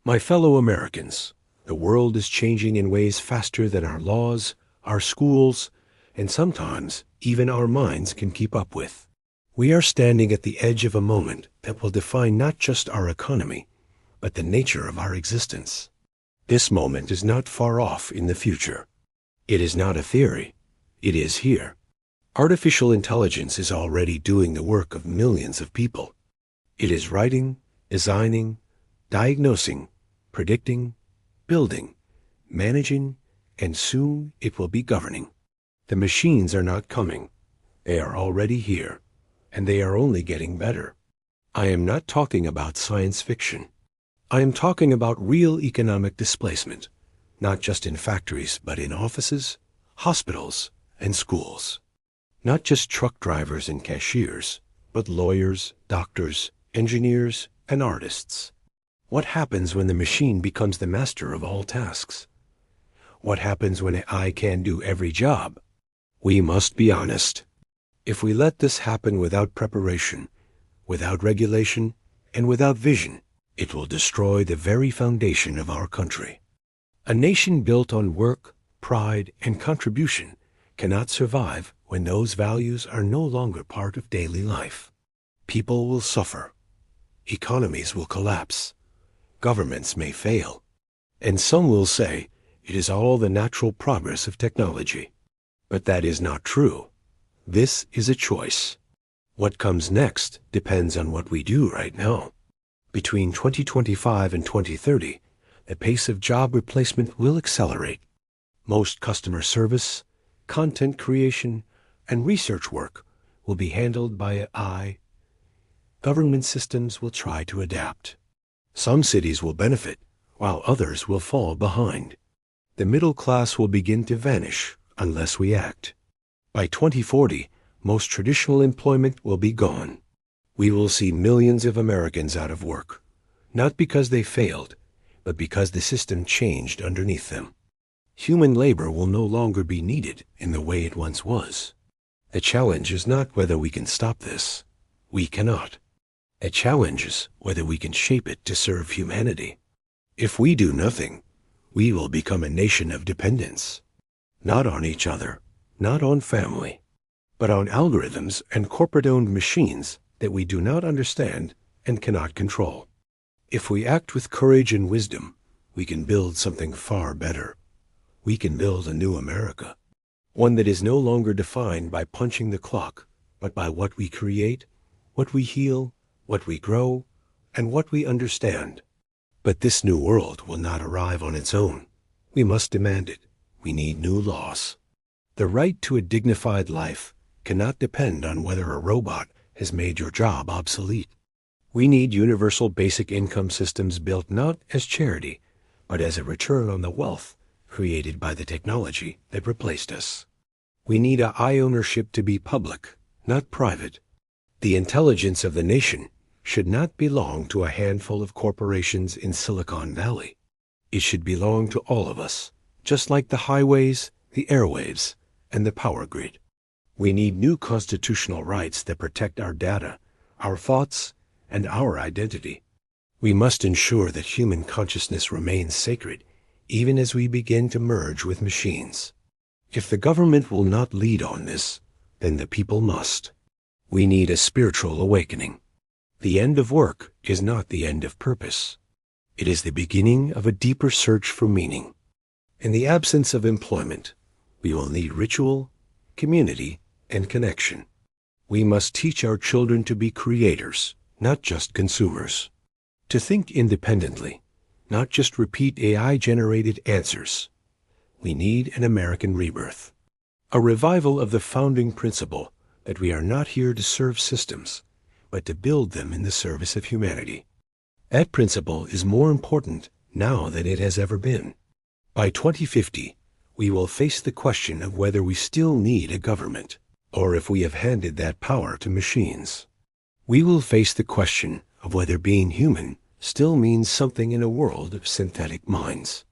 My fellow Americans, the world is changing in ways faster than our laws, our schools, and sometimes even our minds can keep up with. We are standing at the edge of a moment that will define not just our economy, but the nature of our existence. This moment is not far off in the future. It is not a theory. It is here. Artificial intelligence is already doing the work of millions of people. It is writing, designing, diagnosing, predicting, building, managing, and soon it will be governing. The machines are not coming. They are already here, and they are only getting better. I am not talking about science fiction. I am talking about real economic displacement, not just in factories, but in offices, hospitals, and schools. Not just truck drivers and cashiers, but lawyers, doctors, engineers, and artists. What happens when the machine becomes the master of all tasks? What happens when AI can do every job? We must be honest. If we let this happen without preparation, without regulation, and without vision, it will destroy the very foundation of our country. A nation built on work, pride, and contribution cannot survive when those values are no longer part of daily life. People will suffer. Economies will collapse. Governments may fail. And some will say it is all the natural progress of technology. But that is not true. This is a choice. What comes next depends on what we do right now. Between 2025 and 2030, the pace of job replacement will accelerate. Most customer service, content creation, and research work will be handled by AI. Government systems will try to adapt. Some cities will benefit, while others will fall behind. The middle class will begin to vanish unless we act. By 2040, most traditional employment will be gone. We will see millions of Americans out of work, not because they failed, but because the system changed underneath them. Human labor will no longer be needed in the way it once was. The challenge is not whether we can stop this. We cannot. The challenge is whether we can shape it to serve humanity. If we do nothing, we will become a nation of dependence, not on each other, not on family, but on algorithms and corporate-owned machines that we do not understand and cannot control. If we act with courage and wisdom, we can build something far better. We can build a new America, one that is no longer defined by punching the clock, but by what we create, what we heal, what we grow, and what we understand. But this new world will not arrive on its own. We must demand it. We need new laws. The right to a dignified life cannot depend on whether a robot has made your job obsolete. We need universal basic income systems built not as charity, but as a return on the wealth created by the technology that replaced us. We need AI ownership to be public, not private. The intelligence of the nation should not belong to a handful of corporations in Silicon Valley. It should belong to all of us, just like the highways, the airwaves, and the power grid. We need new constitutional rights that protect our data, our thoughts, and our identity. We must ensure that human consciousness remains sacred, even as we begin to merge with machines. If the government will not lead on this, then the people must. We need a spiritual awakening. The end of work is not the end of purpose. It is the beginning of a deeper search for meaning. In the absence of employment, we will need ritual, community, and connection. We must teach our children to be creators, not just consumers. To think independently, not just repeat AI-generated answers. We need an American rebirth. A revival of the founding principle that we are not here to serve systems, but to build them in the service of humanity. That principle is more important now than it has ever been. By 2050, we will face the question of whether we still need a government, or if we have handed that power to machines. We will face the question of whether being human still means something in a world of synthetic minds.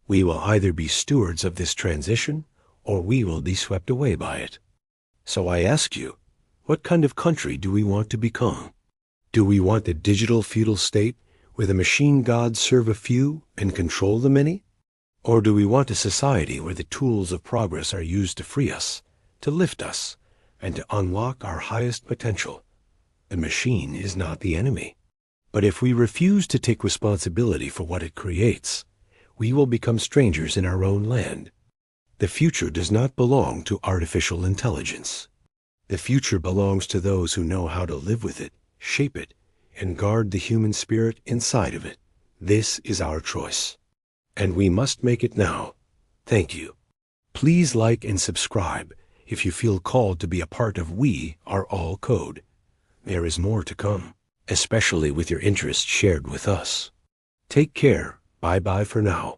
We will either be stewards of this transition, or we will be swept away by it. So I ask you, what kind of country do we want to become? Do we want a digital feudal state where the machine gods serve a few and control the many? Or do we want a society where the tools of progress are used to free us, to lift us, and to unlock our highest potential? The machine is not the enemy. But if we refuse to take responsibility for what it creates, we will become strangers in our own land. The future does not belong to artificial intelligence. The future belongs to those who know how to live with it, shape it, and guard the human spirit inside of it. This is our choice, and we must make it now. Thank you. Please like and subscribe if you feel called to be a part of We Are All Code. There is more to come, especially with your interest shared with us. Take care. Bye-bye for now.